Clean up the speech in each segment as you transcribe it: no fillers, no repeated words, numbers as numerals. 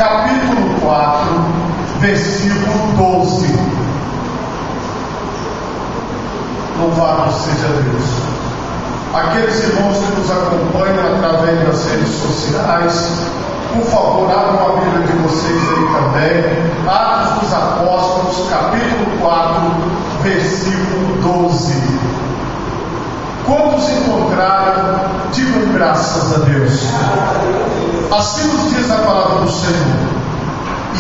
capítulo 4, versículo 12. Louvado seja Deus. Aqueles irmãos que nos acompanham através das redes sociais, por favor, abram a Bíblia de vocês aí também. Atos dos Apóstolos, capítulo 4, versículo 12. Quantos encontraram, digam graças a Deus. Assim nos diz a palavra do Senhor: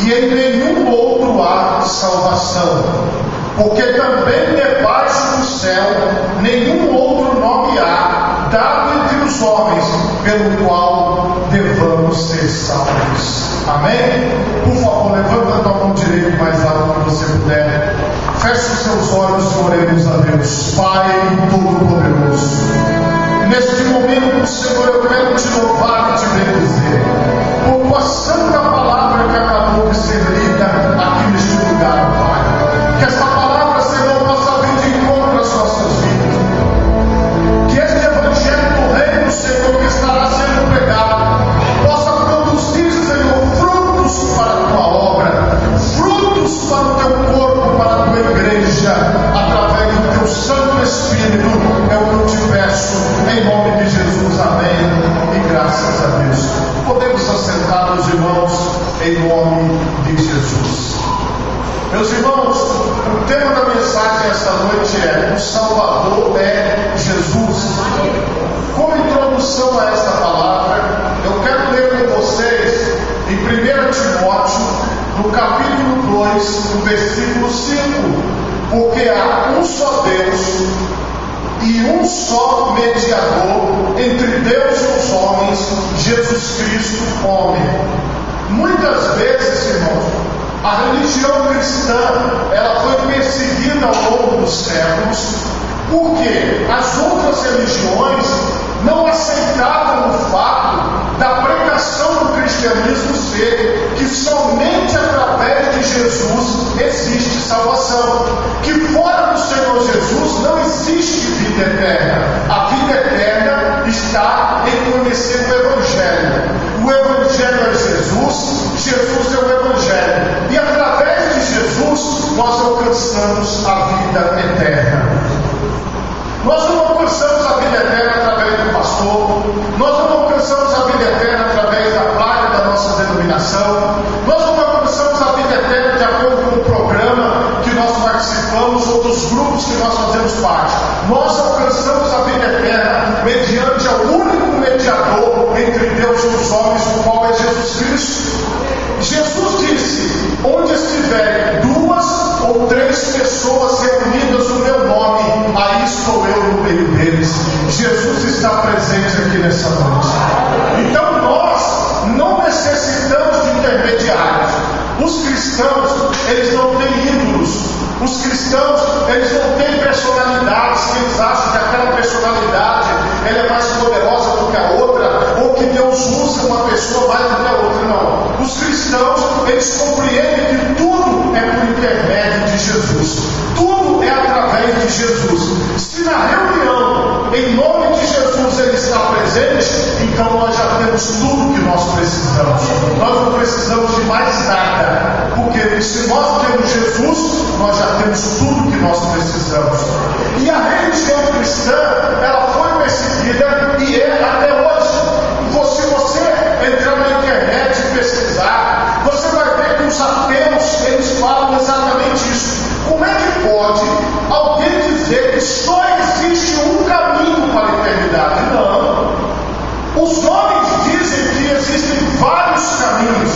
e em nenhum outro há salvação, porque também debaixo do céu nenhum outro nome há dado entre os homens, pelo qual devamos ser salvos. Amém? Por favor, levanta a tua mão direita mais alto que você puder. Feche os seus olhos e oremos a Deus. Pai Todo-Poderoso, neste momento, Senhor, eu quero te louvar e te bendizer por tua santa palavra que acabou de ser lida aqui neste lugar, Pai. Que esta palavra, Senhor, possa vir de encontro às nossas vidas. Que este evangelho do reino, Senhor, que estará sendo pregado, possa produzir, Senhor, frutos para a tua obra, frutos para o teu corpo, para a tua igreja, através do teu Santo Espírito. É o que eu te peço, em nome de Jesus. Amém. E graças a Deus. Podemos assentar, meus irmãos, em nome de Jesus. Meus irmãos, o tema da mensagem esta noite é: o Salvador é Jesus. Como introdução a esta palavra, eu quero ler com vocês em 1 Timóteo, no capítulo 2, no versículo 5. Porque há um só Deus e um só mediador entre Deus e os homens, Jesus Cristo, homem. Muitas vezes, irmãos, a religião cristã, ela foi perseguida ao longo dos séculos, porque as outras religiões não aceitavam o fato da pregação do cristianismo ser que somente através de Jesus existe salvação, que fora do Senhor Jesus não existe vida eterna. A vida eterna está em conhecer o Evangelho. O Evangelho é Jesus, Jesus é o Evangelho, e através de Jesus nós alcançamos a vida eterna. Nós não alcançamos a vida eterna através do pastor, nós não alcançamos a vida eterna através da placa da nossa denominação, nós não alcançamos a vida eterna de acordo com o programa que nós participamos ou dos grupos que nós fazemos parte. Nós alcançamos a vida eterna mediante o único mediador entre Deus e os homens, o qual é Jesus Cristo. Jesus disse: onde estiverem 2 ou 3 pessoas reunidas no meu nome, aí estou eu no meio deles. Jesus está presente aqui nessa noite. Então nós não necessitamos de intermediários. Os cristãos, eles não têm ídolos. Os cristãos, eles não têm personalidades que eles acham que aquela personalidade ela é mais poderosa do que a outra, ou que Deus usa uma pessoa mais do que a outra. Não. Os cristãos, eles compreendem que tudo é por intermédio de Jesus. Tudo é através de Jesus. Se na reunião, em nome de Jesus, ele está presente, então nós já temos tudo que nós precisamos. Nós não precisamos de mais nada, porque se nós temos Jesus, nós já temos tudo que nós precisamos. E a religião cristã, ela foi perseguida e é até hoje. Se você entrar na internet e pesquisar, você vai ver que os ateus, eles falam exatamente isso. Como é que pode alguém dizer que só existe um caminho para a eternidade? Não. Os homens dizem que existem vários caminhos.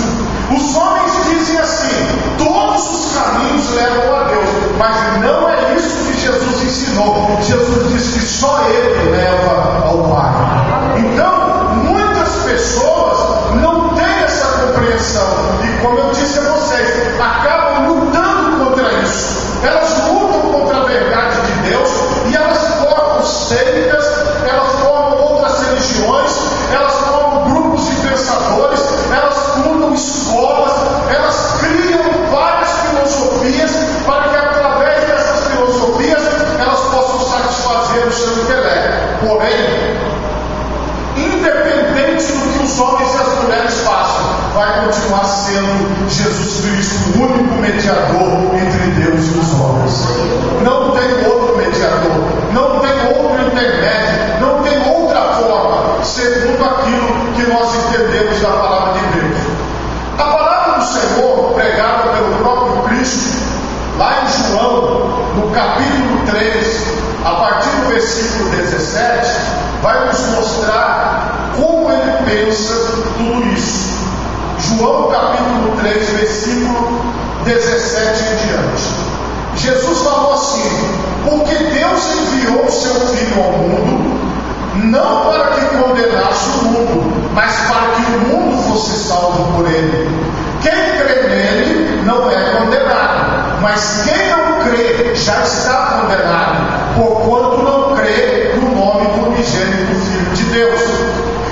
Os homens dizem assim: todos os caminhos levam a Deus. Mas não é isso que Jesus ensinou. Jesus disse que só Ele leva ao Pai. Então, muitas pessoas não têm essa compreensão. E como eu disse a vocês, acabam lutando contra isso. Elas lutam contra a verdade de Deus e elas formam seitas, elas formam outras religiões, elas formam grupos de pensadores, elas fundam escolas, elas criam várias filosofias para que através dessas filosofias elas possam satisfazer o seu intelecto. Porém, independente do que os homens e as mulheres façam, vai continuar continuar sendo Jesus Cristo, o único mediador entre Deus e os homens. Não tem outro mediador, não tem outro intermédio, não tem outra forma, segundo aquilo que nós entendemos da palavra de Deus. A palavra do Senhor, pregada pelo próprio Cristo, lá em João, no capítulo 3, a partir do versículo 17, vai nos mostrar como ele pensa tudo isso. João capítulo 3, versículo 17 em diante. Jesus falou assim: porque Deus enviou o seu Filho ao mundo, não para que condenasse o mundo, mas para que o mundo fosse salvo por ele. Quem crê nele não é condenado, mas quem não crê já está condenado, porquanto não crê no nome do unigênito Filho de Deus.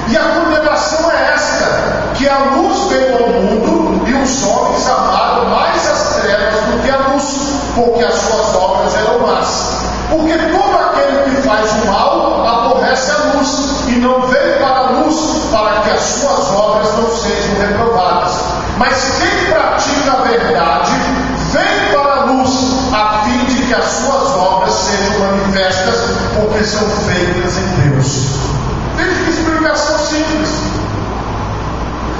E a condenação é esta: que a luz veio ao mundo e os homens amaram mais as trevas do que a luz, porque as suas obras eram más. Porque todo aquele que faz o mal aborrece a luz e não veio para a luz, para que as suas obras não sejam reprovadas. Mas quem pratica a verdade vem para a luz, a fim de que as suas obras sejam manifestas, porque são feitas em Deus. Veja que explicação simples.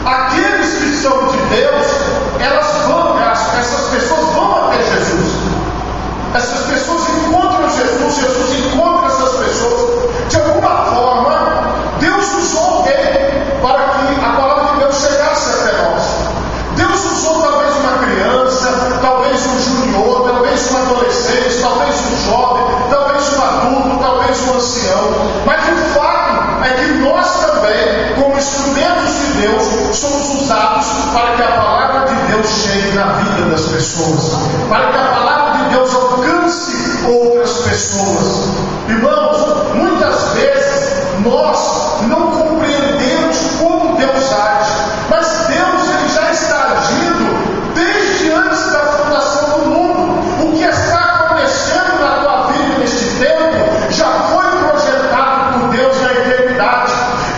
Aqueles que são de Deus, essas pessoas vão até Jesus. Essas pessoas encontram Jesus, Jesus encontra essas pessoas. De alguma forma, Deus usou alguém para que a palavra de Deus chegasse até nós. Deus usou talvez uma criança, talvez um junior, talvez um adolescente, talvez um jovem, talvez um adulto, talvez um ancião. Mas o fato é que nós também, como instrumentos de Deus, somos usados para que a palavra de Deus chegue na vida das pessoas, para que a palavra de Deus alcance outras pessoas. Irmãos, muitas vezes nós não compreendemos como Deus age, mas Deus ele já está agindo desde antes da fundação do mundo. O que está acontecendo na tua vida neste tempo já foi projetado por Deus na eternidade.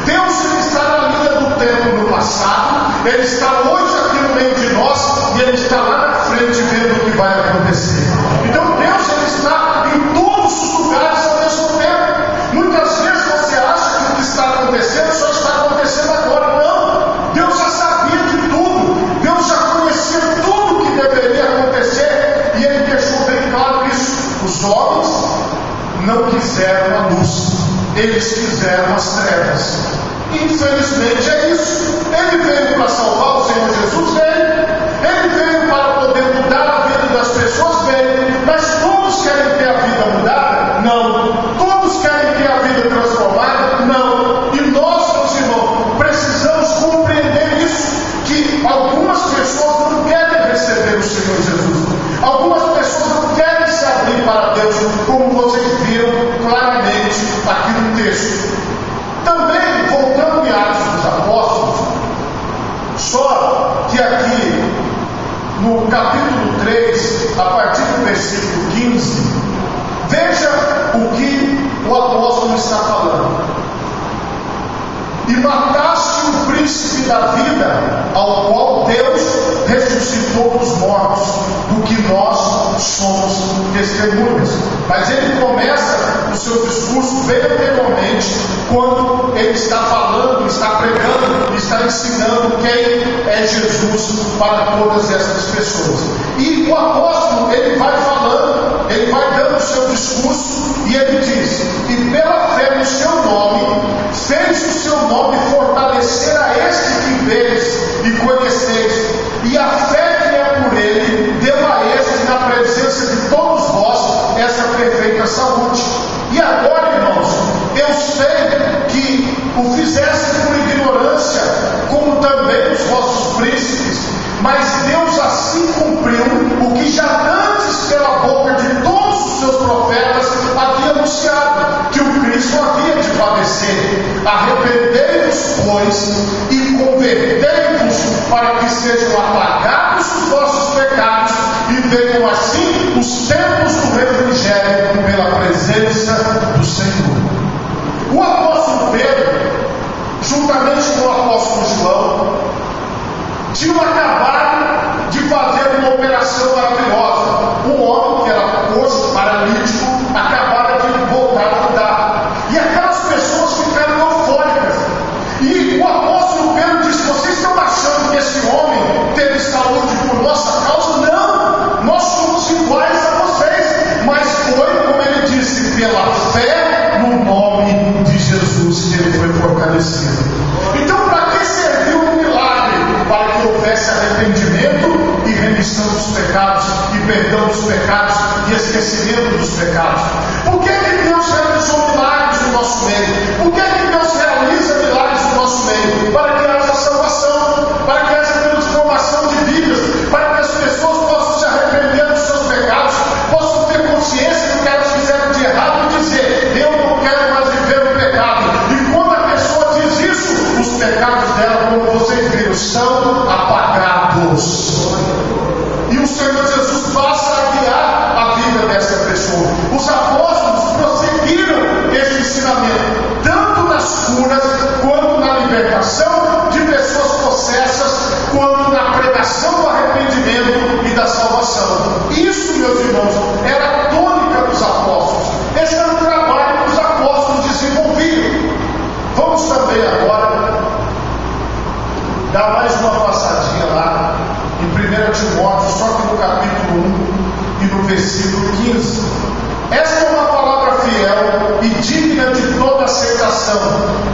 Deus ele está na linha do tempo no passado, ele está hoje aqui no meio de nós e ele está lá na frente vendo o que vai acontecer. Então Deus ele está em todos os lugares ao mesmo tempo. Muitas vezes você acha que o que está acontecendo só está acontecendo agora. Não, Deus já sabia de tudo, Deus já conhecia tudo o que deveria acontecer e ele deixou bem claro isso. Os homens não quiseram a luz, eles quiseram as trevas. Infelizmente é isso. Ele veio para salvar, o Senhor Jesus veio. Ele veio para poder mudar a vida das pessoas, veio. Mas todos querem ter a vida mudada? Não. Todos querem ter a vida transformada? Não. E nós, meus irmãos, precisamos compreender isso, que algumas pessoas não querem receber o Senhor Jesus. Algumas pessoas não querem se abrir para Deus, como vocês viram claramente aqui no texto. Também, voltando em Atos dos Apóstolos, só que aqui no capítulo 3, a partir do versículo 15, veja o que o apóstolo está falando. E mataste o príncipe da vida, ao qual Deus ressuscitou dos mortos, do que nós somos testemunhas. Mas ele começa o seu discurso bem anteriormente, quando ele está falando, está pregando, está ensinando quem é Jesus para todas essas pessoas. E o apóstolo, ele vai falando, ele vai dando o seu discurso, e ele diz: e pela fé no seu nome, fez o seu nome fortalecer a este que vedes e conheceis, e a fé que é por ele deu a este, na presença de todos vós, essa perfeita saúde. E agora, irmãos, eu sei que o fizeste por ignorância, como também os vossos príncipes, mas Deus assim cumpriu o que já antes pela boca de todos os seus profetas havia anunciado, que o Cristo havia de padecer. Arrependei-vos, pois, e convertei-vos, para que sejam apagados os vossos pecados e venham assim os tempos do refrigério pela presença do Senhor. O apóstolo Pedro, juntamente com o apóstolo João, tinham acabado de fazer uma operação maravilhosa. Um homem que era coxo, paralítico, acabara de voltar a andar. E aquelas pessoas ficaram eufóricas. E o apóstolo Pedro disse: vocês estão achando que esse homem teve saúde por nossa causa? Não! Nós somos iguais a vocês. Mas foi, como ele disse, pela fé no nome de Jesus que ele foi fortalecido. Então, para que serviu o milagre? Para que houvesse arrependimento e remissão dos pecados, e perdão dos pecados, e esquecimento dos pecados. Por que Deus realizou milagres no nosso meio? Por que Deus realiza milagres no nosso meio? Para que haja salvação, para que haja transformação de vidas, para que as pessoas possam se arrepender dos seus pecados, possam ter consciência do que elas fizeram de errado e dizer: eu não quero mais viver no pecado. E quando a pessoa diz isso, os pecados dela, como vocês viram, são apagados. E o Senhor Jesus passa a guiar a vida dessa pessoa. Os apóstolos prosseguiram esse ensinamento, tanto nas curas, quanto na libertação de pessoas possessas, quanto na pregação do arrependimento e da salvação. Isso, meus irmãos, era a tônica dos apóstolos. Esse era o trabalho que os apóstolos desenvolviam. Vamos também agora dar mais uma passadinha lá em 1 Timóteo, só que no capítulo 1 e no versículo 15. Esta é uma palavra fiel e digna de toda aceitação,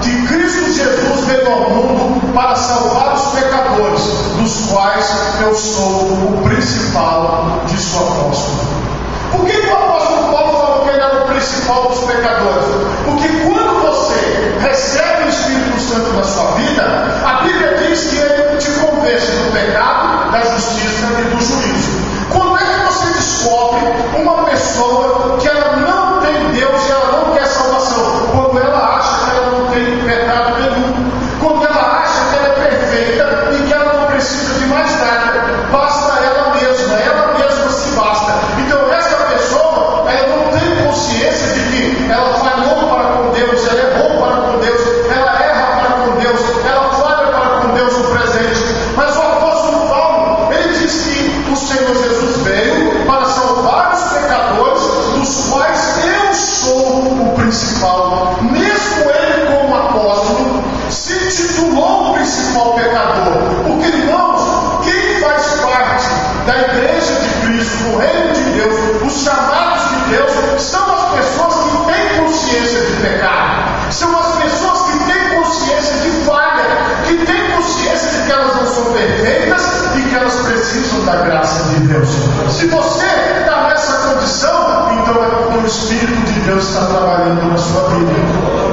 que Cristo Jesus veio ao mundo para salvar os pecadores, dos quais eu sou o principal, disse o apóstolo. Por que o apóstolo Paulo falou que ele era o principal dos pecadores? Porque quando você recebe o Espírito Santo na sua vida, a Bíblia diz que ele te convence do pecado, da justiça e do juízo. Quando é que você descobre uma pessoa que ela não tem Deus e ela não quer salvação? Quando ela acha que ela não tem pecado nenhum, quando ela acha que ela é perfeita e que ela não precisa de mais nada, basta ela mesma se basta. Então essa pessoa, ela não tem consciência de que ela falhou para com Deus, ela errou para com Deus, ela erra para com Deus, ela falha para com Deus no presente. Mas o apóstolo Paulo, ele diz que o Senhor Jesus veio para salvar os pecadores, dos quais eu sou o principal. Mesmo ele, como apóstolo, se titulou o principal pecador. Porque, irmãos, quem faz parte da igreja de Cristo, do reino de Deus, os chamados de Deus, são as pessoas que têm consciência de pecado, são as pessoas que têm consciência de falha, que têm consciência de que elas não são perfeitas e que elas precisam da graça de Deus. Se você está nessa condição, então é porque o Espírito de Deus está trabalhando na sua vida.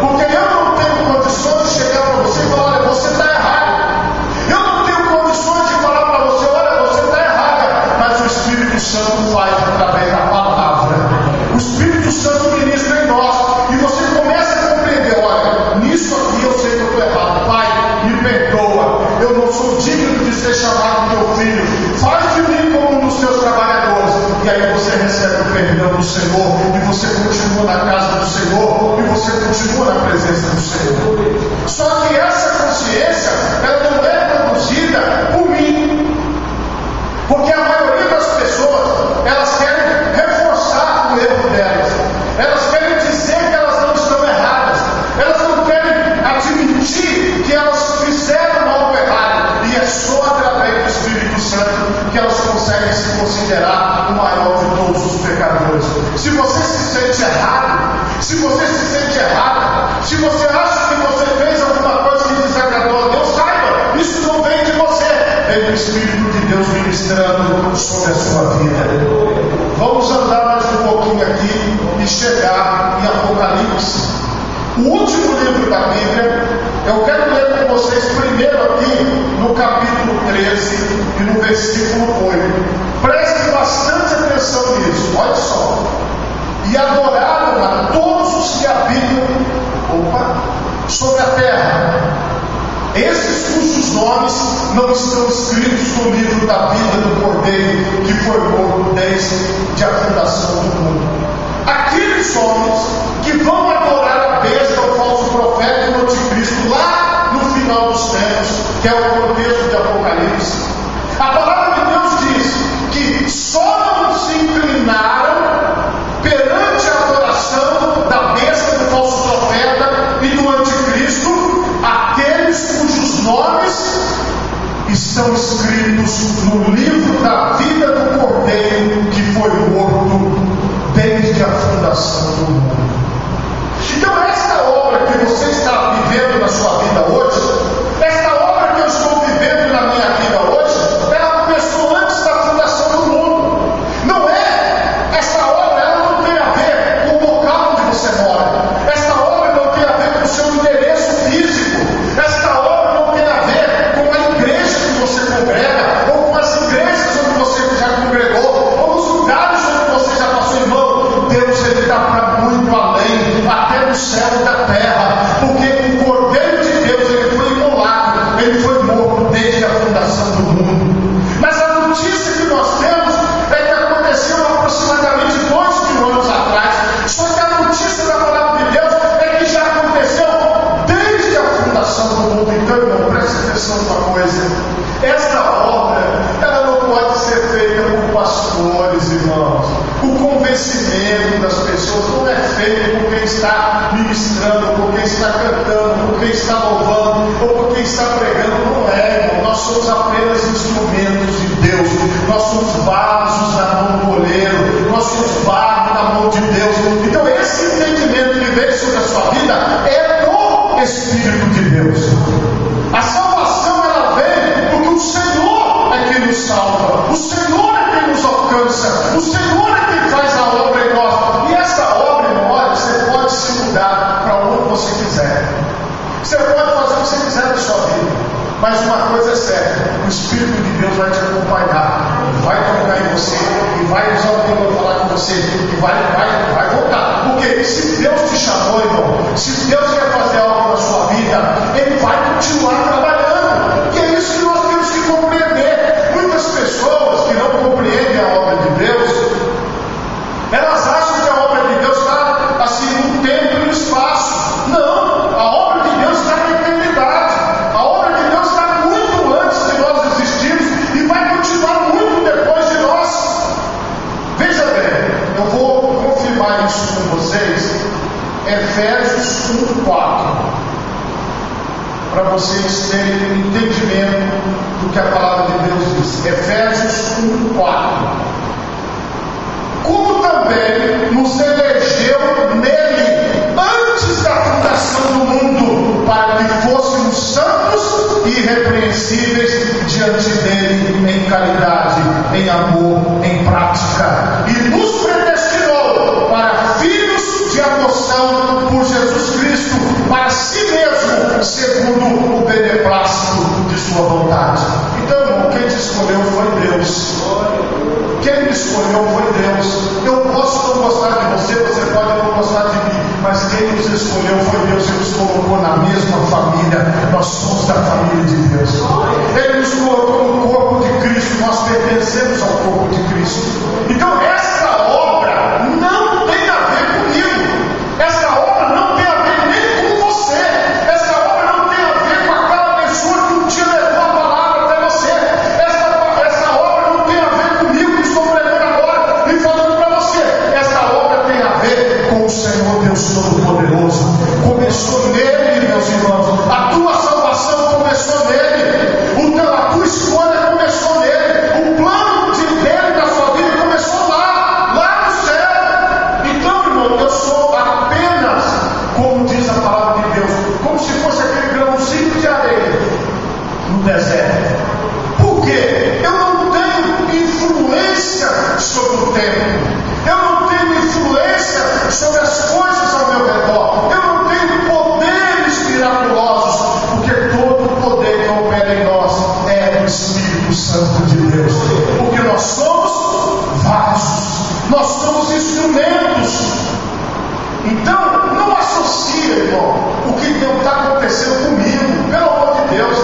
Porque eu não tenho condições de chegar para você e falar: olha, você está errado. Eu não tenho condições de falar para você: olha, você está errada. Mas o Espírito Santo faz através da palavra. O Espírito Santo ministra em nós. E você começa a compreender: olha, nisso aqui eu sei que eu estou errado. Pai, me perdoa. Eu não sou digno de ser chamado teu filho. Faz de mim como um dos teus trabalhadores. E aí você recebe o perdão do Senhor. E você continua na casa do Senhor. E você continua na presença do Senhor. Só que essa consciência, ela não é produzida por mim. Porque a maioria das pessoas, elas querem reforçar o erro delas. Elas querem dizer que elas não estão erradas. Elas não querem admitir que elas fizeram algo errado. E é só através do Espírito Santo que elas conseguem se considerar o maior de todos os pecadores. Se você se sente errado, se você se sente errada, se você acha que você fez alguma coisa que desagradou a Deus, saiba, isso não vem de você, vem do Espírito de Deus ministrando sobre a sua vida. Vamos andar mais um pouquinho aqui e chegar em Apocalipse, o último livro da Bíblia. Eu quero ler com vocês primeiro aqui no capítulo 13 e no versículo 8. Preste bastante atenção nisso, olha só. E adoraram a todos os que habitam sobre a terra, esses cujos nomes não estão escritos no livro da vida do Cordeiro, que foi morto desde a fundação do mundo. Aqueles homens que vão adorar a besta, o falso profeta e o anticristo lá no final dos tempos, que é o contexto de Apocalipse, escritos no livro da vida do Cordeiro que foi morto desde a fundação do mundo. Então, esta obra que você está vivendo na sua vida hoje, esta obra que eu estou vivendo na minha vida hoje, ela começou antes da fundação do mundo. Não é? Esta obra, ela não tem a ver com o local onde você mora. Esta obra não tem a ver com o seu endereço físico. Esta obra não tem a ver com a igreja que você congrega, ou com as igrejas onde você já congregou, ou nos lugares onde você já passou. Irmão, Deus, Ele está para muito além, até no céu e da terra, porque o Cordeiro de Deus, Ele foi imolado, Ele foi morto desde a fundação do mundo. Mas a notícia que nós temos é que aconteceu aproximadamente 2000 anos atrás. Só que a notícia da palavra de Deus é que já aconteceu desde a fundação do mundo. Então, irmão, preste atenção numa coisa: esta obra, ela não pode ser feita por pastores, irmãos. O convencimento das pessoas não é feito por quem está ministrando, por quem está cantando, por quem está louvando, ou por quem está pregando. Não é, irmão. Nós somos apenas instrumentos de Deus. Nós somos vasos na mão do oleiro. Nós somos barro na mão de Deus. Então, esse entendimento que vem sobre a sua vida é do Espírito de Deus. A salvação, ela vem porque o Senhor é quem nos salva. O Senhor é quem nos alcança. O Senhor é quem faz a obra em nós. E essa obra, irmão, olha, você pode se mudar para onde você quiser. Você pode fazer o que você quiser da sua vida. Mas uma coisa é certa: o Espírito de Deus vai te acompanhar, vai tocar em você, e vai usar o tempo para falar com você, e vai voltar. Porque se Deus te chamou, irmão, se Deus quer fazer algo na sua vida, Ele vai continuar trabalhando. E é isso que nós temos que compreender. Muitas pessoas que não compreendem a obra de Deus, elas acham que a obra de Deus está assim no tempo e no espaço. Não, a obra de Deus está na eternidade. A obra de Deus está muito antes de nós existirmos e vai continuar muito depois de nós. Veja bem, eu vou confirmar isso com vocês. Efésios 1:4, para vocês terem entendimento do que a palavra de Deus diz. Efésios 1:4. Como também nos elegeu nele antes da fundação do mundo, para que fôssemos santos e irrepreensíveis diante dele em caridade, em amor, em prática, e nos predestinou para filhos de adoção por Jesus Cristo, para si mesmo, segundo o beneplácito de sua vontade. Então, irmão, quem te escolheu foi Deus. Quem me escolheu foi Deus. Eu posso não gostar de você, você pode não gostar de mim, mas quem nos escolheu foi Deus. Ele nos colocou na mesma família. Nós somos da família de Deus. Ele nos colocou no corpo de Cristo. Nós pertencemos ao corpo de Cristo. Então, esta obra não tem a ver comigo. Esta obra não tem a ver nem com você. Esta obra não tem a ver com aquela pessoa que um dia levou a palavra até você. Esta obra não tem a ver comigo, que estou pregando agora e falando para você. Esta obra tem a ver com o Senhor Deus Todo-Poderoso. Começou nele, meus irmãos. A tua salvação começou nele. A tua escolha começou nele. O plano de Deus na sua vida começou lá no céu. Então, irmão, eu sou apenas, como diz a palavra de Deus, como se fosse aquele grãozinho de areia no deserto. Por quê? Eu não tenho influência sobre o tempo. Eu não tenho influência sobre as coisas ao meu redor. Eu não tenho poderes miraculosos, porque todo o poder que opera em nós é o Espírito Santo de Deus. Porque nós somos vasos, nós somos instrumentos. Então, não associa, irmão, o que está acontecendo comigo, pelo amor de Deus.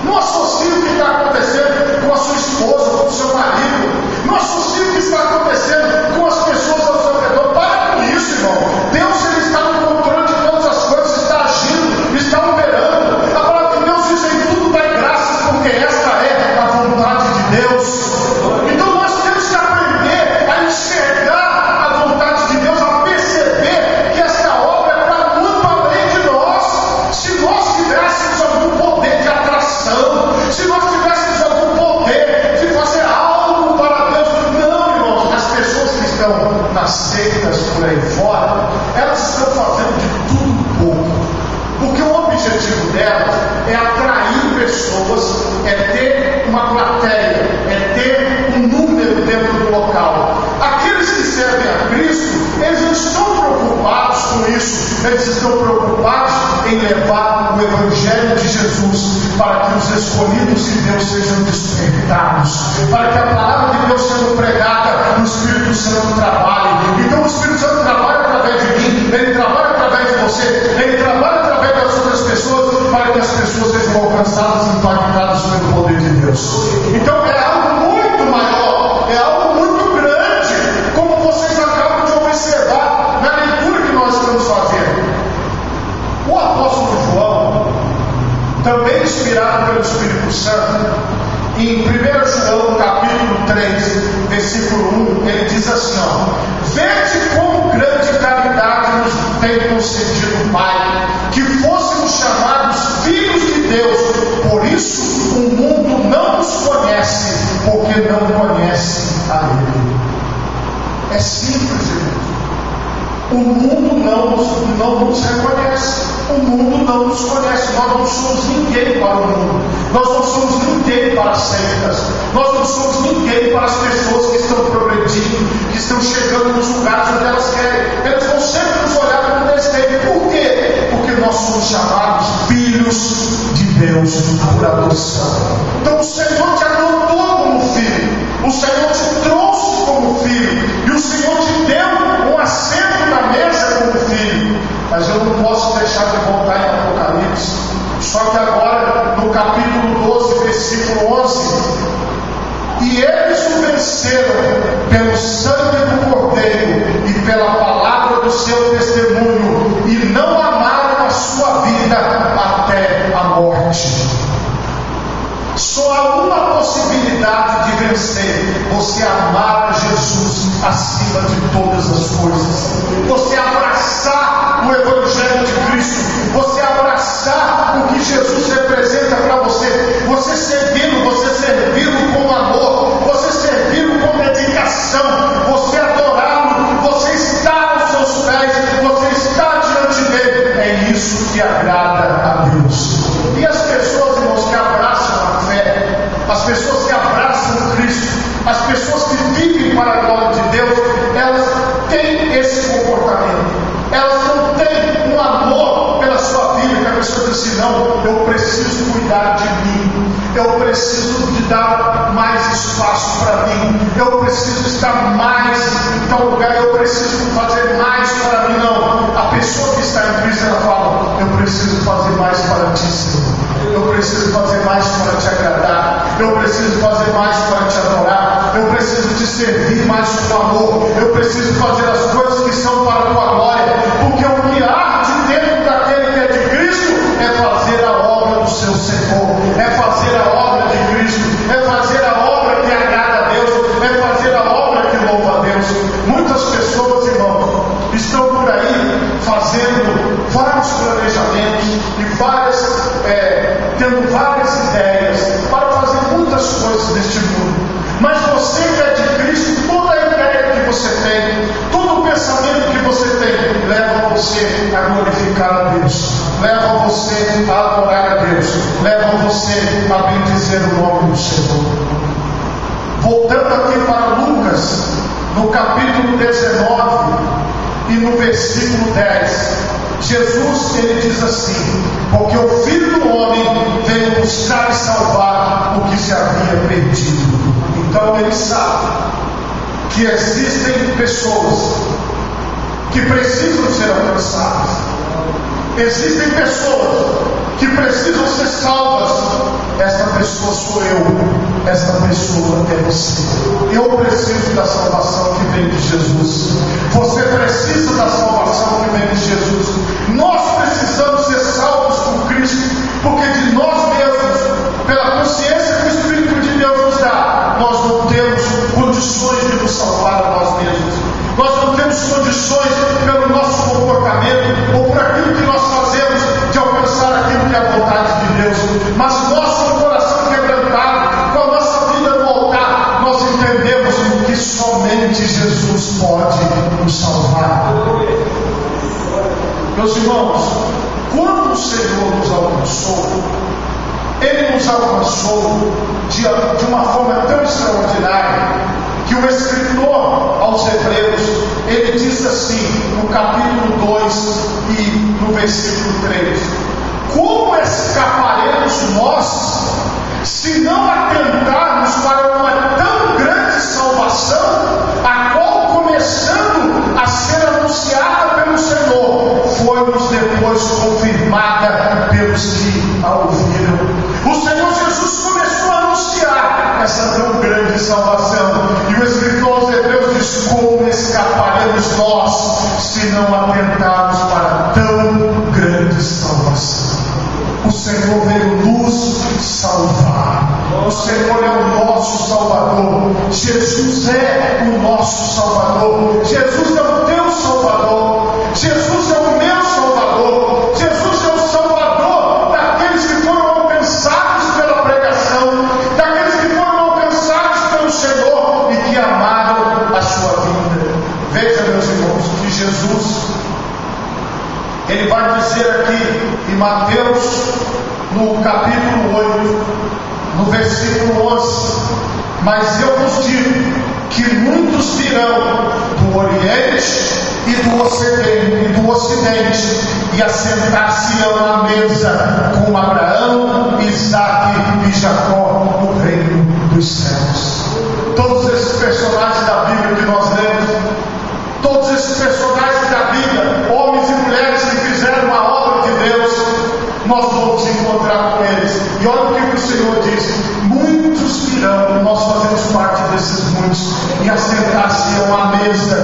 Não associe o que está acontecendo com a sua esposa, com o seu marido. Não associe o que está acontecendo com as pessoas ao seu redor. Para com isso, irmão. Deus, Ele está no controle de todas as coisas, está agindo, está operando. A palavra de Deus diz: em tudo dai graças, porque esta é a vontade de Deus. Então nós temos que aprender a enxergar a vontade de Deus, a perceber que esta obra está muito além de nós. Se nós tivéssemos algum poder de atração, se nós tivéssemos algum eles estão preocupados em levar o Evangelho de Jesus para que os escolhidos de Deus sejam despertados, para que a palavra de Deus seja pregada, o Espírito Santo trabalhe. Então o Espírito Santo trabalha através de mim, ele trabalha através de você, ele trabalha através das outras pessoas, para que as pessoas sejam alcançadas e impactadas pelo poder de Deus. Então é algo muito maior, é algo muito grande, como vocês acabam de observar na leitura que nós estamos fazendo. O apóstolo João, também inspirado pelo Espírito Santo, em 1 João capítulo 3, versículo 1, ele diz assim: vede como grande caridade nos tem concedido o Pai, que fôssemos chamados filhos de Deus. Por isso o mundo não nos conhece, porque não conhece a Ele. É simples, irmãos. O mundo não nos reconhece. O mundo não nos conhece. Nós não somos ninguém para o mundo. Nós não somos ninguém para as seitas. Nós não somos ninguém para as pessoas que estão progredindo, que estão chegando nos lugares onde elas querem. Eles vão sempre nos olhar como desdém. Por quê? Porque nós somos chamados filhos de Deus por adoção. Então o Senhor te adotou como filho. O Senhor te trouxe como filho. E o Senhor te deu um assento na mesa como filho. Mas eu não posso deixar de voltar em Apocalipse. Só que agora, no capítulo 12, versículo 11: e eles o venceram pelo sangue do Cordeiro e pela palavra do seu testemunho, e não amaram a sua vida até a morte. Só há uma possibilidade de vencer: você amar a Jesus acima de todas as coisas, você abraçar o Evangelho de Cristo, você abraçar o que Jesus representa para você, você servi-lo com amor, você servi-lo com dedicação, você adorá-lo, você estar aos seus pés, você estar diante dele. É isso que agrada a Deus. E as pessoas, irmãos, que abraçam a fé, as pessoas que abraçam Cristo, as pessoas que vivem para a glória de Deus, elas têm esse comportamento. Elas não têm um amor pela sua vida, que a pessoa diz assim: não, eu preciso cuidar de mim, eu preciso de dar mais espaço para mim, eu preciso estar mais em tal lugar, eu preciso fazer mais para mim. Não, a pessoa que está em Cristo, ela fala: eu preciso fazer mais para ti, Senhor, eu preciso fazer mais para te agradar, eu preciso fazer mais para te adorar, eu preciso te servir mais com amor, eu preciso fazer as coisas que são para a tua glória, porque o que arde dentro daquele que é de Cristo é fazer a obra do seu Senhor, é fazer a obra de Cristo, é fazer a obra que agrada a Deus, é fazer a obra que louva a Deus. Muitas pessoas, irmãos, estão por aí fazendo vários planejamentos e tendo várias ideias para fazer muitas coisas neste mundo. Mas você que é de Cristo, toda a ideia que você tem, todo o pensamento que você tem, leva você a glorificar a Deus, leva você a adorar a Deus, leva você a bendizer o nome do Senhor. Voltando aqui para Lucas, no capítulo 19 e no versículo 10, Jesus, ele diz assim: porque o Filho do Homem veio buscar e salvar o que se havia perdido. Então ele sabe que existem pessoas que precisam ser alcançadas, existem pessoas que precisam ser salvas. Esta pessoa sou eu, esta pessoa é você. Eu preciso da salvação que vem de Jesus, você precisa da salvação que vem de Jesus. Nós precisamos ser salvos por Cristo, porque de nós mesmos, pela consciência que o Espírito de Deus nos dá, nós não temos condições de nos salvar a nós mesmos. Nós não temos condições, pelo nosso comportamento ou por aquilo que nós fazemos, de alcançar aquilo que é a vontade de Deus. Mas nós, com o coração quebrantado, com a nossa vida no altar, nós entendemos que somente Jesus pode nos salvar. Meus irmãos, quando o Senhor nos alcançou, Ele nos alcançou de uma forma tão extraordinária, que o escritor aos Hebreus, ele diz assim, no capítulo 2 e no versículo 3: como escaparemos nós, se não atentarmos para uma tão grande salvação, a qual, começando a ser anunciada pelo Senhor, foi-nos depois confirmada pelos que a ouviram. O Senhor Jesus começou a anunciar essa tão grande salvação, e o escritor aos Hebreus diz: como escaparemos nós, se não atentarmos para tão grande salvação? O Senhor veio nos salvar. O Senhor é o nosso Salvador. Jesus é o nosso Salvador. Jesus é o teu Salvador. Jesus é o meu Salvador. Jesus é o Salvador daqueles que foram alcançados pela pregação, daqueles que foram alcançados pelo Senhor e que amaram a sua vida. Veja, meus irmãos, que Jesus, ele vai dizer aqui em Mateus, no capítulo 8, no versículo 11: mas eu vos digo que muitos virão do Oriente e do Ocidente e assentar-se-ão à mesa com Abraão, Isaque e Jacó no reino dos céus. Todos esses personagens da Bíblia que nós lemos, todos esses personagens da Bíblia, homens e mulheres que fizeram a obra de Deus, nós vamos encontrar com eles. E olha o que o Senhor diz: muitos virão, nós fazemos parte desses muitos, e assentar-se-ão à mesa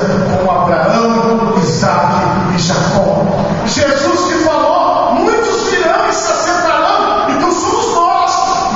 com Abraão, Isaque e Jacó. Jesus que falou: muitos virão e se assentarão. Então somos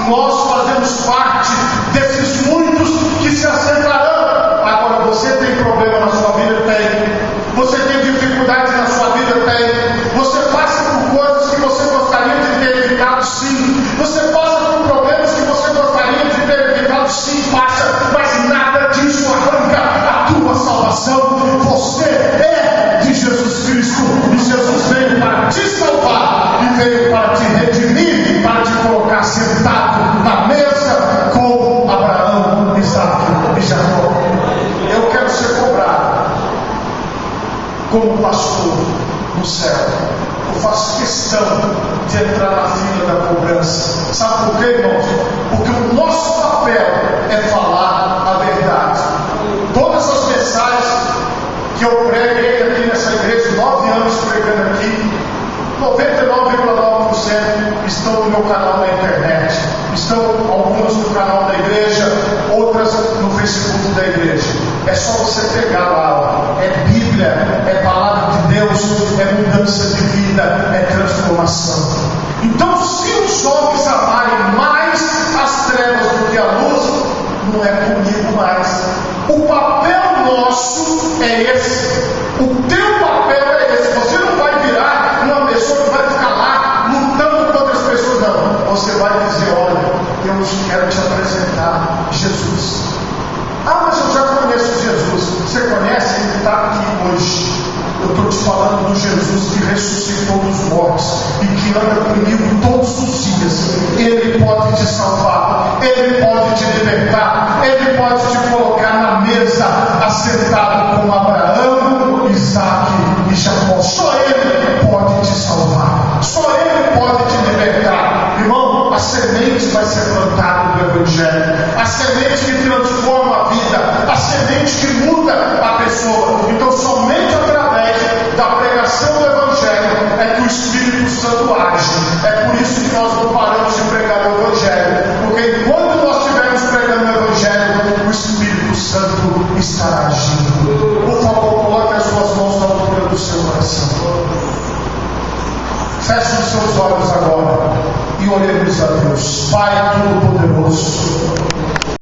nós fazemos parte desses muitos que se assentarão. Agora, você tem problema na sua vida? Tem. Você tem dificuldade na sua vida? Tem. Você passa por coisas que você gostaria de ter evitado? Sim. Você passa por problemas que você gostaria de ter evitado? Sim, passa. Mas nada disso arranca a tua salvação. Você é de Jesus Cristo, e Jesus veio para te salvar, e veio para te redimir, para te colocar sentado na mesa com Abraão, Isaque e Jacó. Eu quero ser cobrado como pastor no céu. Eu faço questão de entrar na fila da cobrança. Sabe por quê, irmãos? Porque o nosso papel é falar a verdade. Todas as mensagens que eu preguei aqui nessa igreja, 9 anos pregando aqui, 99,9% estão no meu canal na internet. Estão algumas no canal da igreja, outras no Facebook da igreja. É só você pegar lá. É Bíblia, é palavra de Deus, é mudança de vida, é transformação. Então, se os homens amarem mais as trevas do que a luz, não é comigo mais. O papel nosso é esse. O teu papel é esse. Você não vai virar uma pessoa que vai ficar lá lutando contra as pessoas, não. Você vai dizer: olha, eu quero te apresentar Jesus. Ah, mas eu já conheço Jesus. Você conhece? Ele está aqui hoje. Eu estou te falando do Jesus que ressuscitou dos mortos e que anda comigo todos os dias. Ele pode te salvar, Ele pode te libertar, Ele pode te colocar na mesa, assentado com Abraão, Isaque e Jacó. Só Ele pode te salvar, só Ele pode te libertar. Irmão, a semente vai ser plantada no Evangelho, a semente que transforma a vida, a semente que muda a pessoa. Então, somente através da pregação do Evangelho é que o Espírito Santo age. É por isso que nós não paramos de pregar o Evangelho, porque enquanto nós estivermos pregando o Evangelho, o Espírito Santo estará agindo. Por favor, coloque as suas mãos na altura do seu coração. Feche os seus olhos agora e oremos a Deus. Pai Todo-Poderoso,